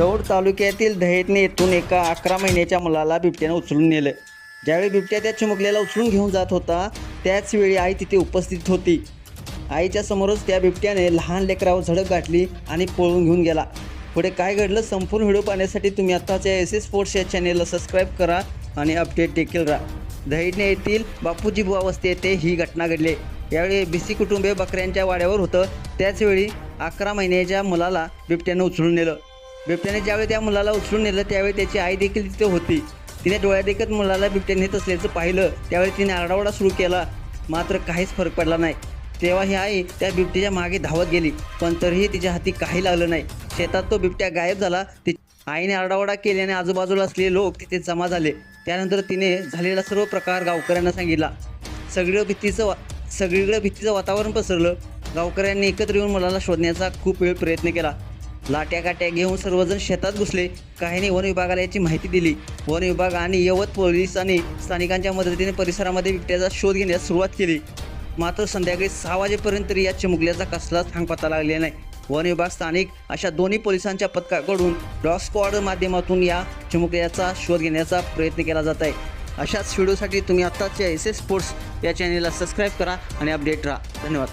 दौंड तालुक्यातील दहेटणे येथून एका 11 महिन्याच्या मुलाला बिबट्याने उचलून नेलं। ज्यावेळी बिबट्या त्या चिमुकल्याला उचलून घेऊन जात होता त्याच वेळी आई तिथे उपस्थित होती। आईच्या समोरच त्या बिबट्याने लहान लेकरावर झडप घातली आणि पळून घेऊन गेला। पुढे काय घडलं संपूर्ण व्हिडिओ पाहण्यासाठी तुम्ही आताच्या एस स्पोर्ट्स या चॅनेलला सबस्क्राईब करा आणि अपडेट देखील राहा। दहेटणे येथील बापूजी बुवा वस्ती येथे ही घटना घडली। यावेळी बीसी कुटुंबीय बकऱ्यांच्या वाड्यावर होतं। त्याचवेळी 11 महिन्याच्या मुलाला बिबट्याने उचलून नेलं। बिबट्याने ज्यावेळी त्या मुलाला उचलून नेलं त्यावेळी त्याची आई देखील तिथे होती। तिने डोळ्यादेखत मुलाला बिबट्या नेत असल्याचं पाहिलं। त्यावेळी तिने आरडाओरडा सुरू केला, मात्र काहीच फरक पडला नाही। तेव्हा ही आई त्या बिबट्याच्या मागे धावत गेली, पण तरीही तिच्या हाती काही लागलं नाही। शेतात तो बिबट्या गायब झाला। आईने आरडाओरडा केल्याने आजूबाजूला असलेले लोक तिथे जमा झाले। त्यानंतर तिने झालेला सर्व प्रकार गावकऱ्यांना सांगितला। सगळीकडे भीतीचं वातावरण पसरलं। गावकऱ्यांनी एकत्र येऊन मुलाला शोधण्याचा खूप वेळ प्रयत्न केला। लाट्या काट्या घेऊन सर्वजण शेतात घुसले। काहींनी वन विभागाला याची माहिती दिली। वन विभाग आणि यवत पोलिसांनी स्थानिकांच्या मदतीने परिसरामध्ये बिबट्याचा शोध घेण्यास सुरुवात केली। मात्र संध्याकाळी 6 वाजेपर्यंत तरी या चिमुकल्याचा कसलाच थांगपत्ता लागलेला नाही। वन विभाग स्थानिक अशा दोन्ही पोलिसांच्या पथकाकडून डॉग स्क्वॉड माध्यमातून या चिमुकल्याचा शोध घेण्याचा प्रयत्न केला जात आहे। अशाच व्हिडिओसाठी तुम्ही आत्ताच्या एस स्पोर्ट्स या चॅनेलला सबस्क्राईब करा आणि अपडेट राहा। धन्यवाद।